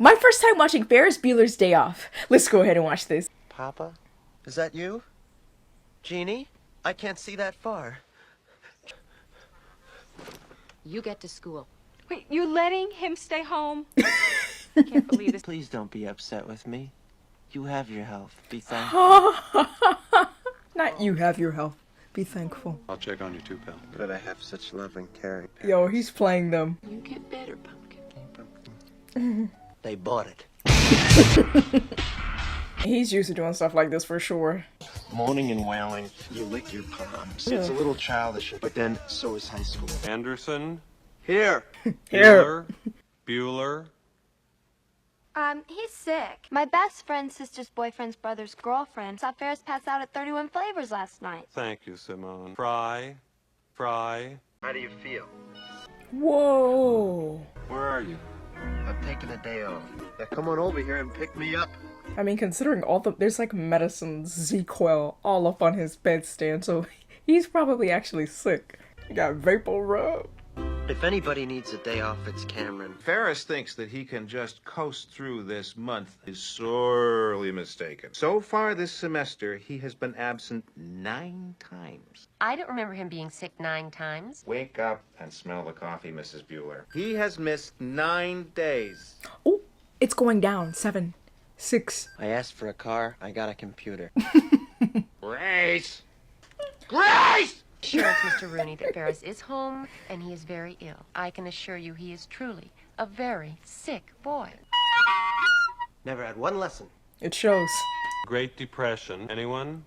My first time watching Ferris Bueller's Day Off. Let's go ahead and watch this. Papa? Is that you? Jeannie? I can't see that far. You get to school. Wait, you letting him stay home? Can't believe this. Please don't be upset with me. You have your health. Be thankful. Not you have your health. Be thankful. I'll check on you too, pal. But I have such loving, caring parents. Yo, he's playing them. You get better, Pumpkin. They bought it. He's used to doing stuff like this for sure. Moaning and wailing. You lick your palms. It's a little childish, but then so is high school. Anderson, Here. Bueller, Bueller. He's sick. My best friend's sister's boyfriend's brother's girlfriend saw Ferris pass out at 31 Flavors last night. Thank you, Simone. Fry. How do you feel? Whoa. Where are you? I'm taking a day off. Now come on over here and pick me up. I mean, considering all there's like medicines, Z-Quel, all up on his bedstand, so he's probably actually sick. He got vapor rub. If anybody needs a day off, it's Cameron. Ferris thinks that he can just coast through this month is sorely mistaken. So far this semester, he has been absent 9 times. I don't remember him being sick 9 times. Wake up and smell the coffee, Mrs. Bueller. He has missed 9 days. Oh, it's going down. 7, 6. I asked for a car, I got a computer. Grace! Grace! Sure, it's Mr. Rooney that Ferris is home and he is very ill. I can assure you he is truly a very sick boy. Never had one lesson. It shows. Great Depression. Anyone?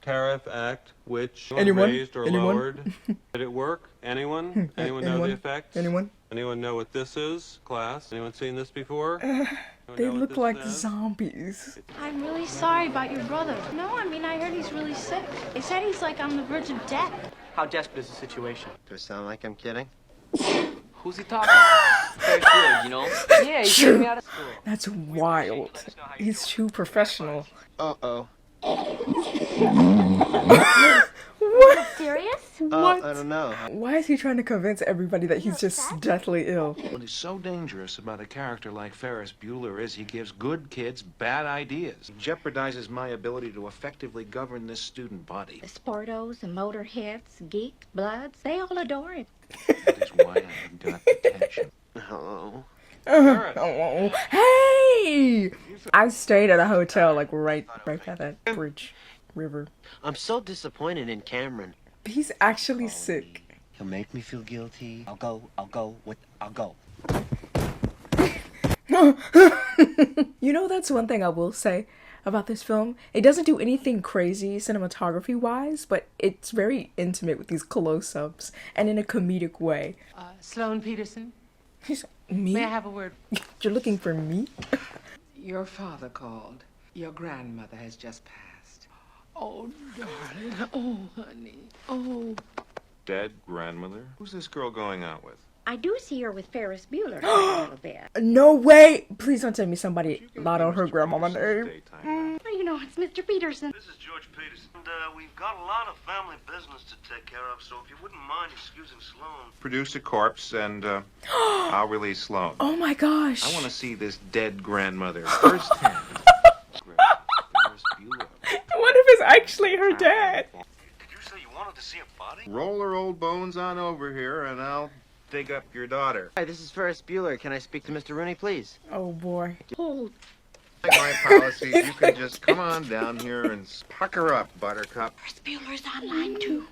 Tariff Act, which Anyone? raised or Anyone? lowered? Did it work? Anyone? Anyone know the effects? Anyone? Anyone know what this is, class? Anyone seen this before? They look like zombies. I'm really sorry about your brother. No, I mean, I heard he's really sick. They said he's like on the verge of death. How desperate is the situation? Do I sound like I'm kidding? Who's he talking to? Very good, you know? Yeah, he's getting me out of school. That's wild. He's too professional. Uh-oh. What? Serious? What? I don't know. Why is he trying to convince everybody that he's just deathly ill? What is so dangerous about a character like Ferris Bueller is he gives good kids bad ideas. He jeopardizes my ability to effectively govern this student body. The Sportos, the Motorheads, Geeks, Bloods, they all adore him. That is why I have got detention. Hello? Oh, hey! I stayed at a hotel like right by that bridge, river. I'm so disappointed in Cameron. He's actually sick. He'll make me feel guilty. I'll go. You know, that's one thing I will say about this film. It doesn't do anything crazy cinematography-wise, but it's very intimate with these close-ups and in a comedic way. Sloan Peterson, He's me? may I have a word? You're looking for me? Your father called. Your grandmother has just passed. Oh, darling. Oh, honey. Oh. Dead grandmother? Who's this girl going out with? I do see her with Ferris Bueller a little bit. No way! Please don't tell me somebody lied on her grandmama name. Well, you know, it's Mr. Peterson. This is George Peterson, and we've got a lot of family business to take care of, so if you wouldn't mind excusing Sloan. Produce a corpse and I'll release Sloan. Oh my gosh! I want to see this dead grandmother firsthand. Ferris Bueller. What if it's actually her dad? Did you say you wanted to see a body? Roll her old bones on over here and I'll dig up your daughter. Hi, this is Ferris Bueller. Can I speak to Mr. Rooney, please? Oh boy. Oh, Like my policy, you can just come on down here and pucker up, Buttercup. Ferris Bueller's online, too.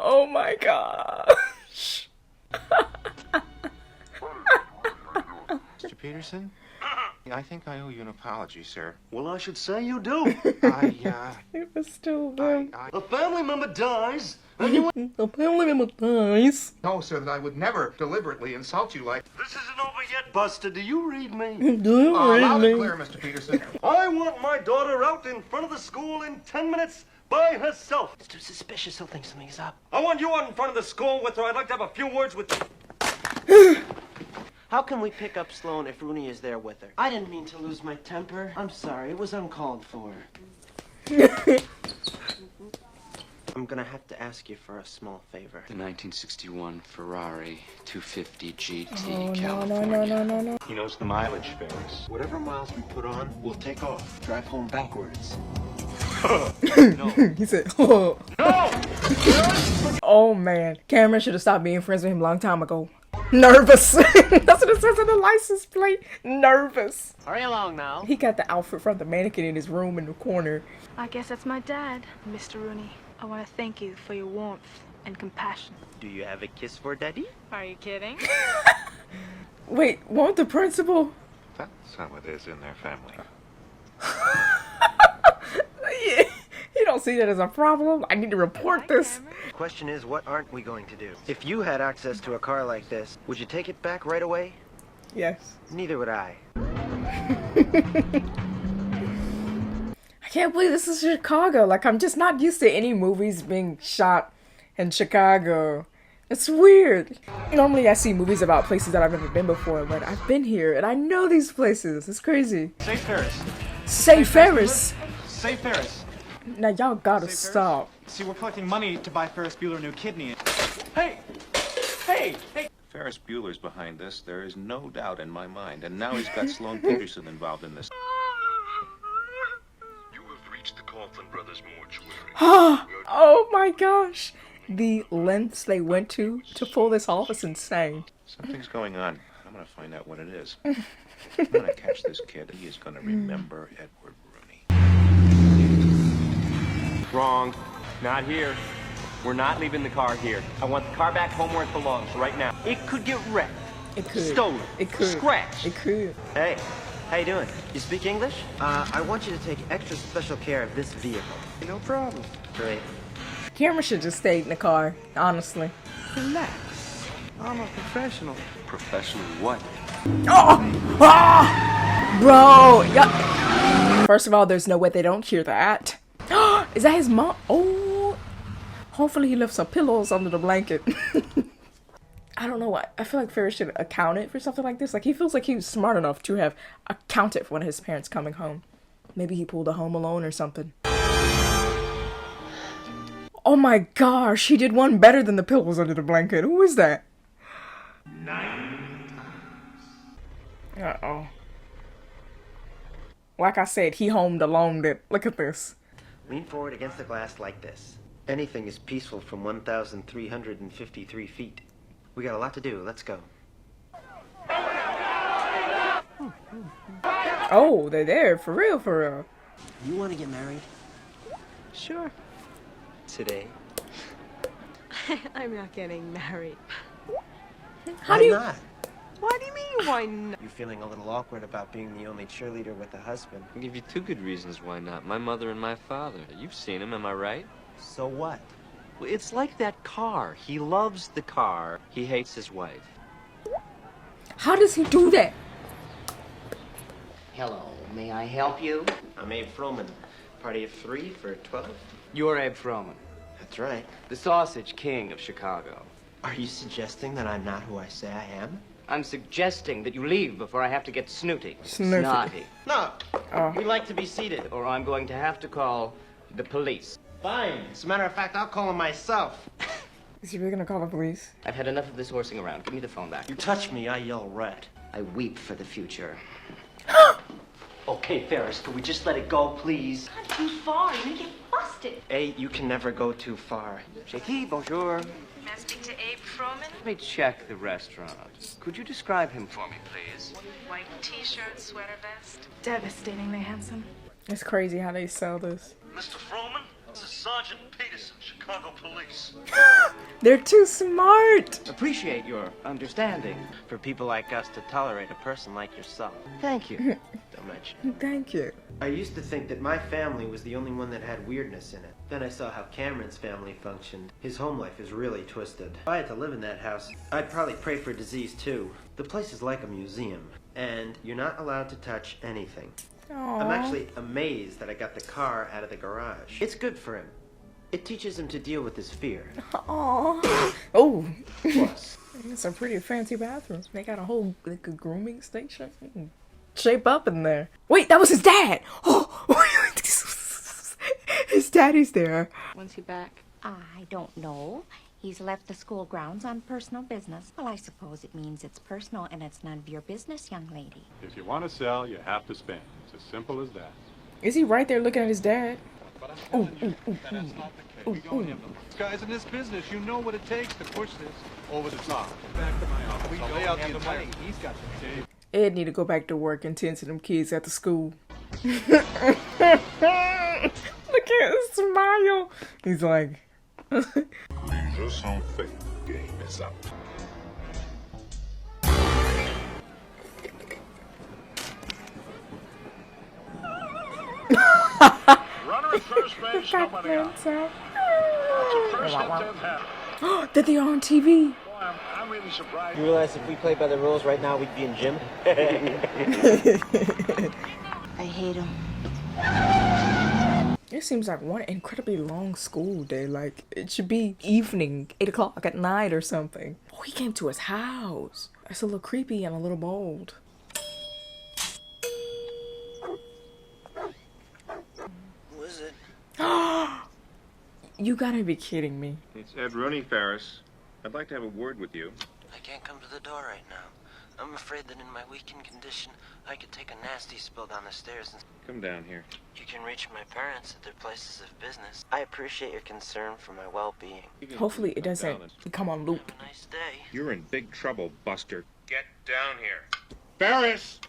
Oh my gosh. Mr. Peterson? I think I owe you an apology, sir. Well, I should say you do. It was still them. A family member dies, and you... The family member dies. No, sir, that I would never deliberately insult you like... This isn't over yet, Buster. Do you read me? Do you loud really? and clear, Mr. Peterson. I want my daughter out in front of the school in 10 minutes by herself. It's too suspicious. He'll think something's up. I want you out in front of the school with her. I'd like to have a few words with... How can we pick up Sloan if Rooney is there with her? I didn't mean to lose my temper. I'm sorry. It was uncalled for. I'm gonna have to ask you for a small favor. The 1961 Ferrari 250 GT, Oh, no, California. no. He knows the mileage, Ferris. Whatever miles we put on, we'll take off. Drive home backwards. He said, oh. No! Oh, man. Cameron should have stopped being friends with him a long time ago. Nervous. That's what it says on the license plate. Nervous. Hurry along now. He got the outfit from the mannequin in his room in the corner. I guess that's my dad, Mr. Rooney. I want to thank you for your warmth and compassion. Do you have a kiss for Daddy? Are you kidding? Wait, won't the principal? That's how it is in their family. Yeah, you don't see that as a problem. I need to report this. The question is, what aren't we going to do? If you had access to a car like this, would you take it back right away? Yes. Neither would I. I can't believe this is Chicago. Like, I'm just not used to any movies being shot in Chicago. It's weird. Normally I see movies about places that I've never been before, but I've been here and I know these places. It's crazy. Say Ferris. Say Ferris. Say Ferris. Now y'all gotta Say stop. Ferris. See, we're collecting money to buy Ferris Bueller a new kidney. Hey! Hey! Hey! Ferris Bueller's behind this. There is no doubt in my mind. And now he's got Sloane Peterson involved in this. You have reached the Coughlin Brothers mortuary. Oh my gosh. The lengths they went to pull this off is insane. Something's going on. I'm gonna find out what it is. I'm gonna catch this kid. He is gonna remember Edward Rooney. Wrong. Not here. We're not leaving the car here. I want the car back home where it belongs right now. It could get wrecked. It could. Stolen. It could. Scratched. It could. Hey, how you doing? You speak English? I want you to take extra special care of this vehicle. No problem. Great. Cameron should just stay in the car, honestly. Relax. I'm a professional. Professional what? Oh! Ah! Bro! Yeah. First of all, there's no way they don't hear that. Is that his mom? Oh! Hopefully he left some pillows under the blanket. I don't know what. I feel like Ferris should have accounted for something like this. Like, he feels like he was smart enough to have accounted for one of his parents coming home. Maybe he pulled a Home Alone or something. Oh my gosh, he did one better than the pillows under the blanket. Who is that? 9 times. Uh-oh. Like I said, he homed alone. Look at this. Lean forward against the glass like this. Anything is peaceful from 1,353 feet. We got a lot to do. Let's go. Oh, they're there. For real, for real. You want to get married? Sure. Today? I'm not getting married. How do you... not? What do you mean, why not? You're feeling a little awkward about being the only cheerleader with a husband. I'll give you two good reasons why not. My mother and my father. You've seen him, am I right? So what? Well, it's like that car. He loves the car. He hates his wife. How does he do that? Hello, may I help you? I'm Abe Froman. Party of 3 for 12? You're Abe Froman, That's right. the sausage king of Chicago. Are you suggesting that I'm not who I say I am? I'm suggesting that you leave before I have to get snooty. Snooty. Snotty. No. Oh. We like to be seated. Or I'm going to have to call the police. Fine. As a matter of fact, I'll call him myself. Is he really gonna call the police? I've had enough of this horsing around. Give me the phone back. You touch me, I yell rat. I weep for the future. Okay, Ferris, could we just let it go, please? Not too far. You're gonna get busted. A, you can never go too far. Jackie, bonjour. May I speak to Abe Froman? Let me check the restaurant. Could you describe him for me, please? White t-shirt, sweater vest. Devastatingly handsome. It's crazy how they sell this. Mr. Froman, this is Sergeant Peterson, Chicago Police. They're too smart. Appreciate your understanding. For people like us to tolerate a person like yourself. Thank you. Don't mention. Thank you. I used to think that my family was the only one that had weirdness in it. Then I saw how Cameron's family functioned. His home life is really twisted. If I had to live in that house, I'd probably pray for disease too. The place is like a museum, and you're not allowed to touch anything. Aww. I'm actually amazed that I got the car out of the garage. It's good for him. It teaches him to deal with his fear. Aww. Oh. Plus, It's a pretty fancy bathroom. They got a whole like a grooming station. Shape up in there. Wait, that was his dad. Oh, his daddy's there. When's he back? I don't know. He's left the school grounds on personal business. Well, I suppose it means it's personal and it's none of your business, young lady. If you want to sell, you have to spend. It's as simple as that. Is he right there looking at his dad? But I'm telling you, that's not the case. We don't have the guys in this business. You know what it takes to push this over the top. Back to my office. We lay out the entire. He's got the tape. Ed need to go back to work and tend to them kids at the school. Look at his smile. He's like... Je sens fait. Game is up. Runner at first base, nobody out. It's a first and 10th half. That they are on TV. Boy, I'm really surprised. You realize if we played by the rules right now, we'd be in gym? I hate him. It seems like one incredibly long school day. Like, it should be evening, 8 o'clock at night or something. Oh, he came to his house. That's a little creepy and a little bold. Who is it? You gotta be kidding me. It's Ed Rooney, Ferris. I'd like to have a word with you. I can't come to the door right now. I'm afraid that in my weakened condition, I could take a nasty spill down the stairs and... Come down here. You can reach my parents at their places of business. I appreciate your concern for my well-being. Hopefully it doesn't come on loop. Have a nice day. You're in big trouble, Buster. Get down here. Ferris!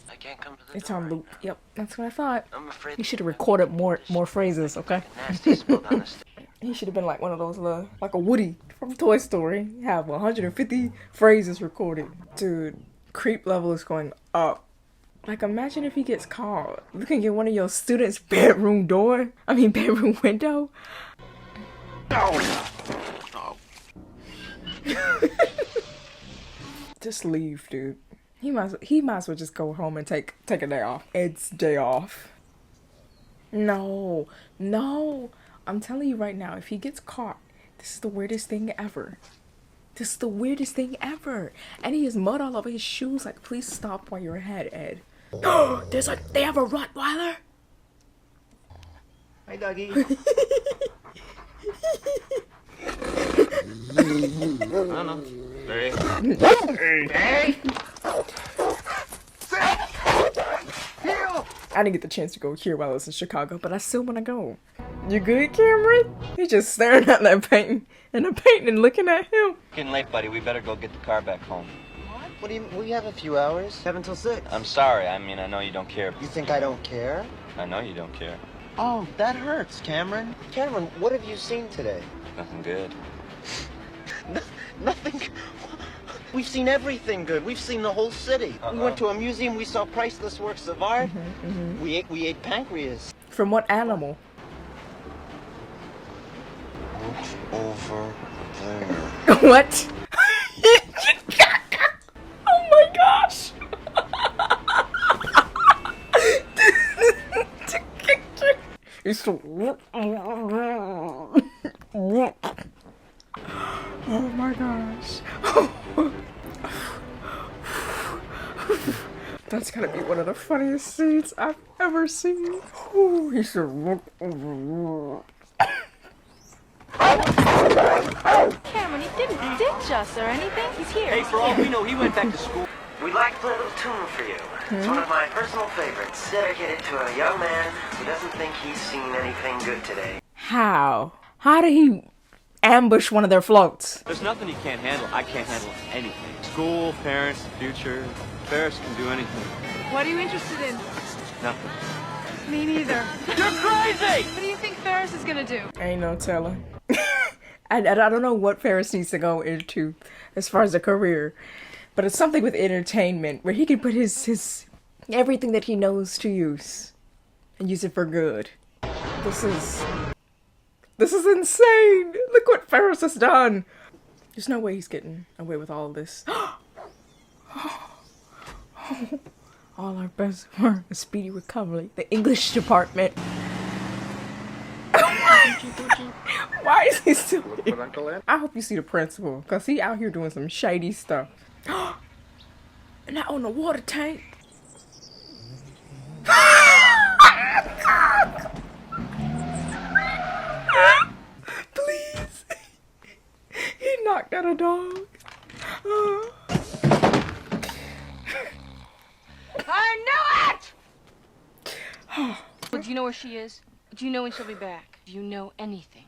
I can't come to the It's door on right loop. now. Yep, that's what I thought. I'm afraid He should have recorded more phrases, okay? a nasty spill down the stairs. He should have been like one of those little, like a Woody from Toy Story. Have 150 phrases recorded. Dude, creep level is going up. Like, imagine if he gets caught looking at one of your students' bedroom window. Oh. Just leave, dude. He might as well just go home and take a day off. Ed's day off. No. I'm telling you right now, if he gets caught, this is the weirdest thing ever. This is the weirdest thing ever. And he has mud all over his shoes. Like, please stop while you're ahead, Ed. Oh, they have a Rottweiler? Hi, Dougie. No, no. Very. Hey! I didn't get the chance to go here while I was in Chicago, but I still want to go. You good, Cameron? He's just staring at that painting and looking at him. Getting late, buddy. We better go get the car back home. What do you... We have a few hours. 7 till 6. I'm sorry. I mean, I know you don't care. You think I don't care? I know you don't care. Oh, that hurts, Cameron. Cameron, what have you seen today? Nothing good. Nothing... We've seen everything good. We've seen the whole city. We went to a museum. We saw priceless works of art. We ate pancreas. From what animal? Look over there. What? Oh my gosh! It's so... Oh my gosh. That's gotta be one of the funniest scenes I've ever seen. Ooh, he's so... Cameron, he didn't ditch us or anything. He's here. Hey, for all we know, he went back to school. We'd like to play a little tune for you. It's one of my personal favorites, dedicated to a young man who doesn't think he's seen anything good today. How? How did he ambush one of their floats? There's nothing he can't handle. I can't handle anything. School, parents, future. Ferris can do anything. What are you interested in? Nothing. Me neither. You're crazy! What do you think Ferris is gonna do? Ain't no telling. I don't know what Ferris needs to go into as far as a career, but it's something with entertainment where he can put his everything that he knows to use and use it for good. This is insane. Look what Ferris has done. There's no way he's getting away with all of this. All our best for a speedy recovery. The English department. Why is he still here? I hope you see the principal, because he out here doing some shady stuff. Not on the water tank. a dog. I knew it! But do you know where she is? Do you know when she'll be back? Do you know anything?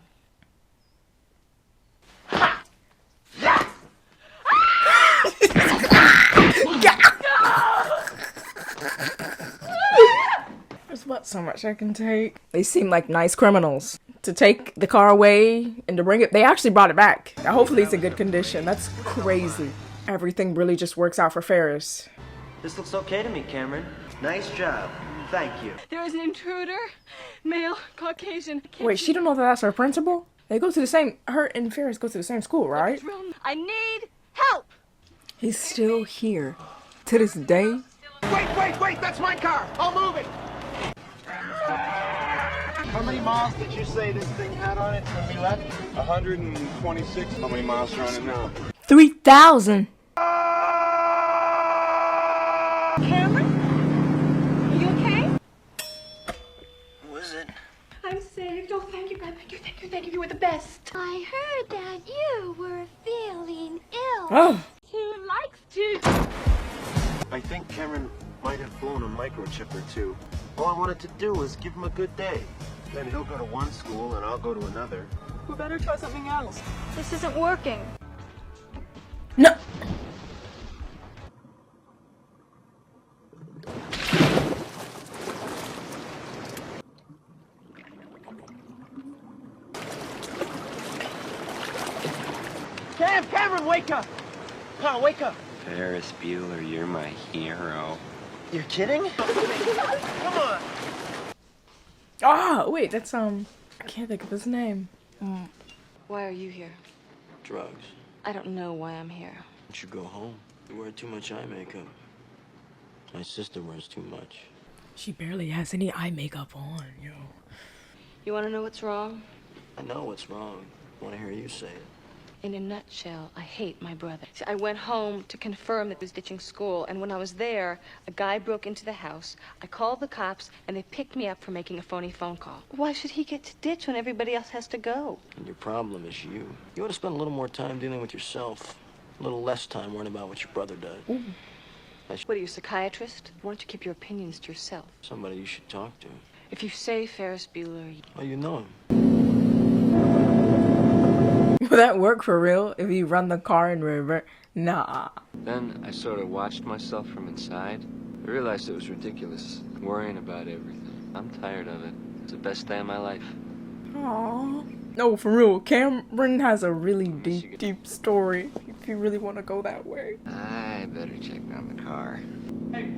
There's not so much I can take. They seem like nice criminals. To take the car away and to bring it, they actually brought it back. Now, hopefully it's in good condition. That's crazy. Everything really just works out for Ferris. This looks okay to me, Cameron. Nice job. Thank you. There is an intruder, male, Caucasian. Wait, she don't know that that's her principal? They go to the same, her and Ferris go to the same school, right? I need help! He's still here. To this day. Wait, that's my car. I'll move it. How many miles did you say this thing had on it when we left? 126. How many miles are on it now? 3,000. Cameron? Are you okay? Who is it? I'm saved. Oh, thank you, God. Thank you. You were the best. I heard that you were feeling ill. Oh. Who likes to? I think Cameron might have blown a microchip or two. All I wanted to do was give him a good day. Then he'll go to one school and I'll go to another. We better try something else. This isn't working. No. Cameron, wake up! Come on, wake up! Ferris Bueller, you're my hero. You're kidding? Come on! Ah, wait, that's, I can't think of his name. Why are you here? Drugs. I don't know why I'm here. You should go home. You wear too much eye makeup. My sister wears too much. She barely has any eye makeup on, yo. You want to know what's wrong? I know what's wrong. I want to hear you say it. In a nutshell, I hate my brother. See, I went home to confirm that he was ditching school, and when I was there, a guy broke into the house. I called the cops, and they picked me up for making a phony phone call. Why should he get to ditch when everybody else has to go? And your problem is you. You ought to spend a little more time dealing with yourself. A little less time worrying about what your brother does. Ooh. What are you, a psychiatrist? Why don't you keep your opinions to yourself? Somebody you should talk to. If you say Ferris Bueller... Oh, you know him. Will that work for real if you run the car in river? Nah. Then I sort of watched myself from inside. I realized it was ridiculous, worrying about everything. I'm tired of it. It's the best day of my life. Aww. No, for real. Cameron has a really deep story. If you really want to go that way. I better check on the car. Hey,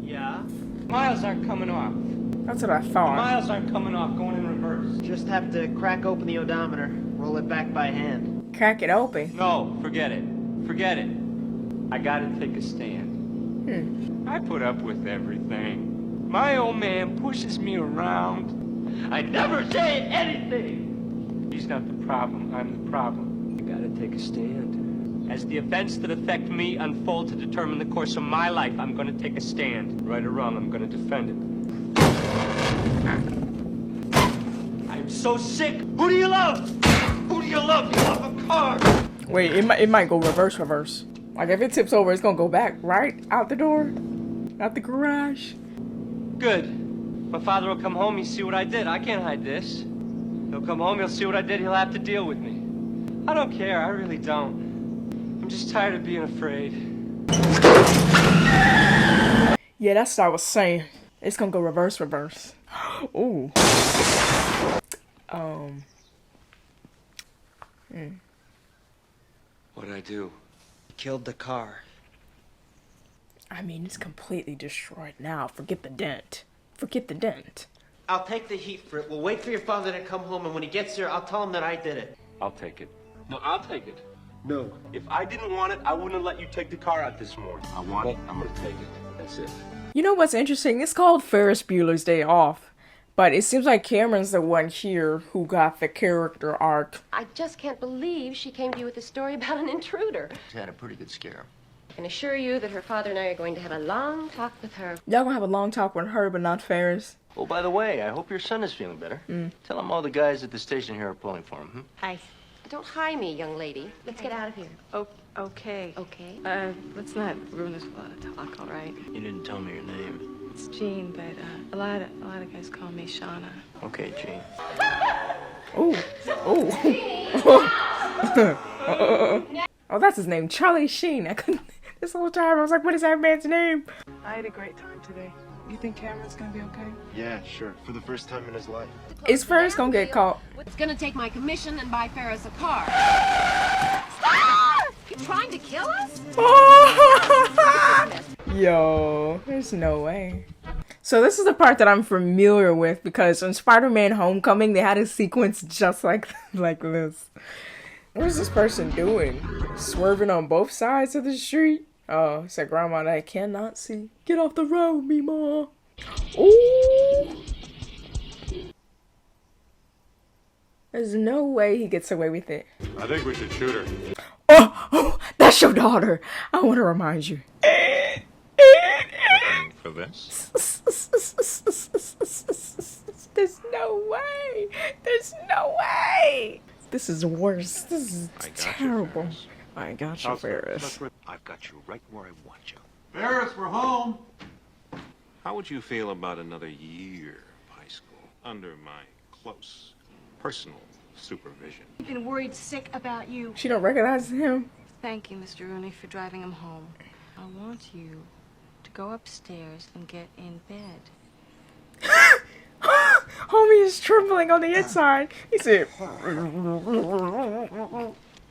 Yeah? miles aren't coming off. That's what I thought. Miles aren't coming off, going in reverse. Just have to crack open the odometer, roll it back by hand. Crack it open. No, forget it. Forget it. I gotta take a stand. I put up with everything. My old man pushes me around. I never say anything. He's not the problem, I'm the problem. I gotta take a stand. As the events that affect me unfold to determine the course of my life, I'm gonna take a stand. Right or wrong, I'm gonna defend it. I'm so sick. Who do you love? Who do you love? You love a car. Wait, it might go reverse. Like if it tips over, it's gonna go back right out the door, out the garage. Good. My father will come home, he'll see what I did. I can't hide this. He'll come home, he'll see what I did, he'll have to deal with me. I don't care, I really don't. I'm just tired of being afraid. Yeah, that's what I was saying. It's gonna go reverse. Ooh. What'd I do? Killed the car. I mean, it's completely destroyed now. Forget the dent. I'll take the heat for it. We'll wait for your father to come home, and when he gets here, I'll tell him that I did it. I'll take it. No, I'll take it. No. If I didn't want it, I wouldn't have let you take the car out this morning. I want it, I'm gonna take it. That's it. You know what's interesting? It's called Ferris Bueller's Day Off. But it seems like Cameron's the one here who got the character arc. I just can't believe she came to you with a story about an intruder. She's had a pretty good scare. I can assure you that her father and I are going to have a long talk with her. Y'all gonna have a long talk with her, but not Ferris. Oh, by the way, I hope your son is feeling better. Tell him all the guys at the station here are pulling for him. Hi. Don't high me, young lady. Let's get out of here. Oh, okay. Okay. Let's not ruin this while I talk, all right? You didn't tell me your name. It's Jean, but a lot of guys call me Shauna. Okay, Jean. Oh, oh, that's his name, Charlie Sheen. I couldn't. This whole time I was like, what is that man's name? I had a great time today. You think Cameron's gonna be okay? Yeah, sure. For the first time in his life. Is Ferris gonna get caught? It's gonna take my commission and buy Ferris a car. Stop! You trying to kill us? Yo, there's no way. So this is the part that I'm familiar with because in Spider-Man Homecoming, they had a sequence just like this. What is this person doing? Swerving on both sides of the street? Oh, it's a grandma that I cannot see. Get off the road, Mima. Ooh. There's no way he gets away with it. I think we should shoot her. Oh, that's your daughter. I want to remind you. For this? There's no way. There's no way. This is worse. This is terrible. I got you, Ferris. I've got you right where I want you. Ferris, we're home. How would you feel about another year of high school under my close personal supervision? I've been worried sick about you. She don't recognize him. Thank you, Mr. Rooney, for driving him home. I want you to go upstairs and get in bed. Homie is trembling on the inside. He said, Can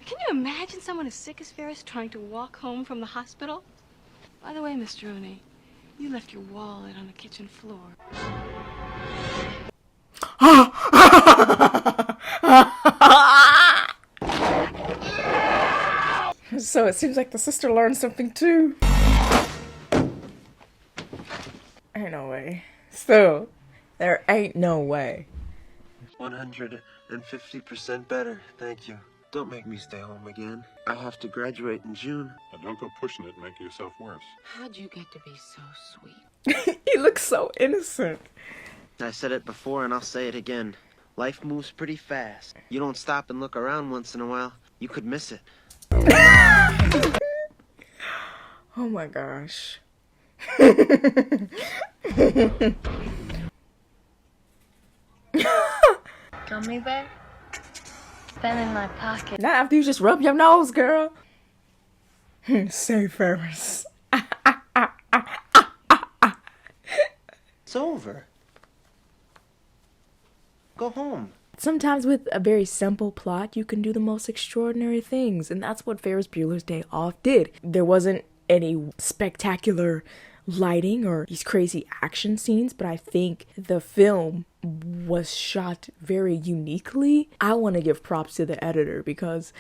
you imagine someone as sick as Ferris trying to walk home from the hospital? By the way, Mr. Rooney, you left your wallet on the kitchen floor. So it seems like the sister learned something too. Ain't no way. Still, there ain't no way. 150% better, thank you. Don't make me stay home again. I have to graduate in June. Now don't go pushing it and make yourself worse. How'd you get to be so sweet? He looks so innocent. I said it before and I'll say it again. Life moves pretty fast. You don't stop and look around once in a while, you could miss it. Oh my gosh. Gummy bear? It's been in my pocket. Not after you just rub your nose, girl. Say Ferris. It's over. Go home. Sometimes with a very simple plot, you can do the most extraordinary things. And that's what Ferris Bueller's Day Off did. There wasn't any spectacular lighting or these crazy action scenes, but I think the film was shot very uniquely. I want to give props to the editor because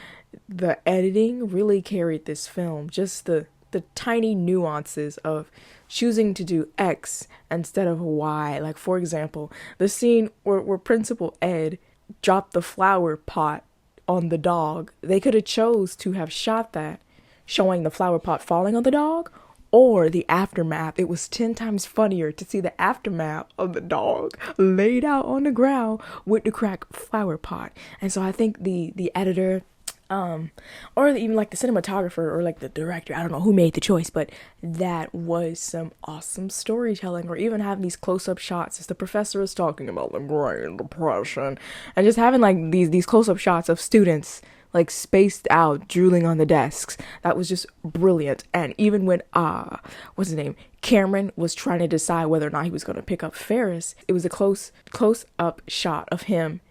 the editing really carried this film. Just the tiny nuances of choosing to do X instead of Y. Like, for example, the scene where Principal Ed dropped the flower pot on the dog. They could have chose to have shot that showing the flower pot falling on the dog, or the aftermath. It was 10 times funnier to see the aftermath of the dog laid out on the ground with the cracked flower pot. And so I think the editor, or even like the cinematographer or like the director, I don't know who made the choice, but that was some awesome storytelling. Or even having these close-up shots as the professor is talking about the Great Depression, and just having like these close-up shots of students like spaced out, drooling on the desks. That was just brilliant. And even when, what's his name? Cameron was trying to decide whether or not he was going to pick up Ferris, it was a close-up shot of him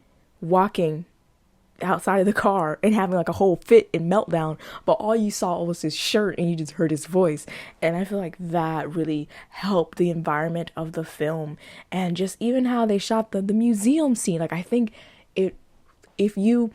walking outside of the car and having like a whole fit and meltdown, but all you saw was his shirt and you just heard his voice. And I feel like that really helped the environment of the film, and just even how they shot the museum scene. Like, I think if you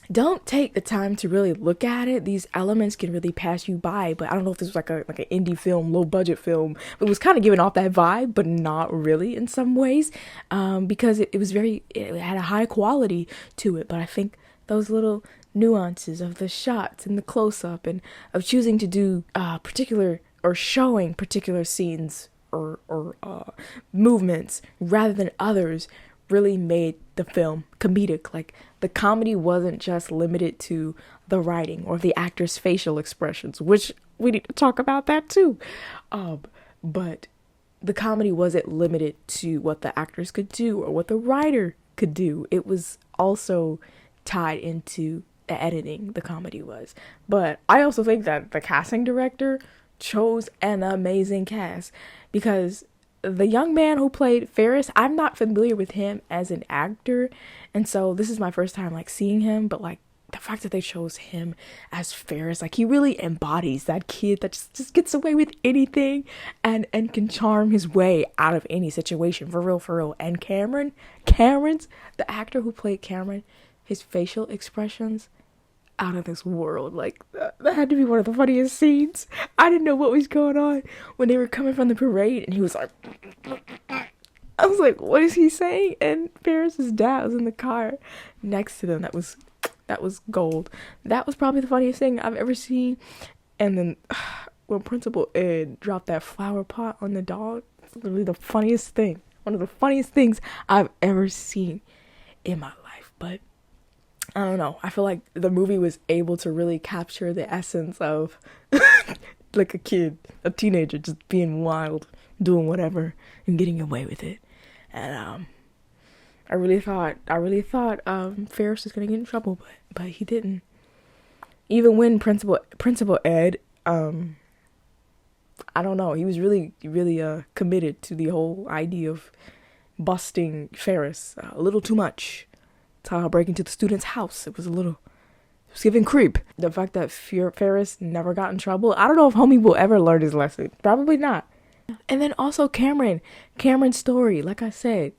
don't take the time to really look at it, these elements can really pass you by. But I don't know if this was like an indie film, low budget film, but it was kind of giving off that vibe, but not really in some ways, because it had a high quality to it. But I think those little nuances of the shots and the close up and of choosing to do particular or showing particular scenes or movements rather than others really made the film comedic. Like, the comedy wasn't just limited to the writing or the actor's facial expressions, which we need to talk about that too. But the comedy wasn't limited to what the actors could do or what the writer could do. It was also tied into the editing, the comedy was. But I also think that the casting director chose an amazing cast, because the young man who played Ferris, I'm not familiar with him as an actor, and so this is my first time like seeing him, but like the fact that they chose him as Ferris, like he really embodies that kid that just gets away with anything and can charm his way out of any situation, for real. And Cameron's the actor who played Cameron, his facial expressions, out of this world. Like, that had to be one of the funniest scenes. I didn't know what was going on when they were coming from the parade, and he was like, I was like, what is he saying? And Ferris's dad was in the car next to them. That was gold. That was probably the funniest thing I've ever seen. And then when Principal Ed dropped that flower pot on the dog, it's literally the funniest thing. One of the funniest things I've ever seen in my life. But I don't know. I feel like the movie was able to really capture the essence of like a kid, a teenager, just being wild, doing whatever and getting away with it. And I really thought Ferris was gonna get in trouble, but he didn't. Even when Principal Ed, I don't know, he was really committed to the whole idea of busting Ferris a little too much. Break into the student's house. It was giving creep. The fact that Ferris never got in trouble, I don't know if homie will ever learn his lesson. Probably not. And then also Cameron's story. Like I said,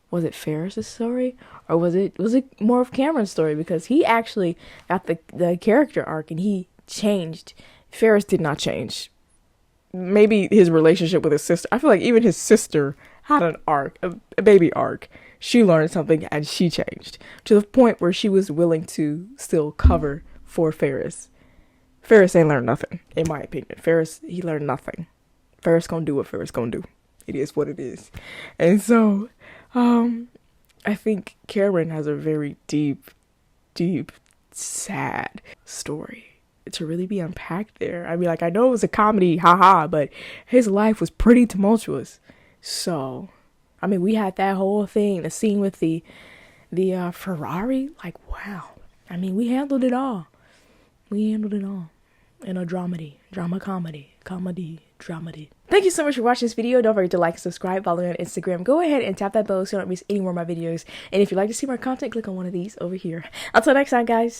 was it Ferris's story or was it more of Cameron's story? Because he actually got the character arc and he changed. Ferris did not change. Maybe his relationship with his sister. I feel like even his sister had an arc, a baby arc. She learned something and she changed to the point where she was willing to still cover for Ferris. Ferris ain't learned nothing, in my opinion. He learned nothing. Ferris gonna do what Ferris gonna do. It is what it is. And so, I think Cameron has a very deep, sad story to really be unpacked there. I mean, like, I know it was a comedy, haha, but his life was pretty tumultuous. So, I mean, we had that whole thing, the scene with the Ferrari. Like, wow. I mean, we handled it all. In a dramedy. Thank you so much for watching this video. Don't forget to like and subscribe. Follow me on Instagram. Go ahead and tap that bell so you don't miss any more of my videos. And if you'd like to see more content, click on one of these over here. Until next time, guys.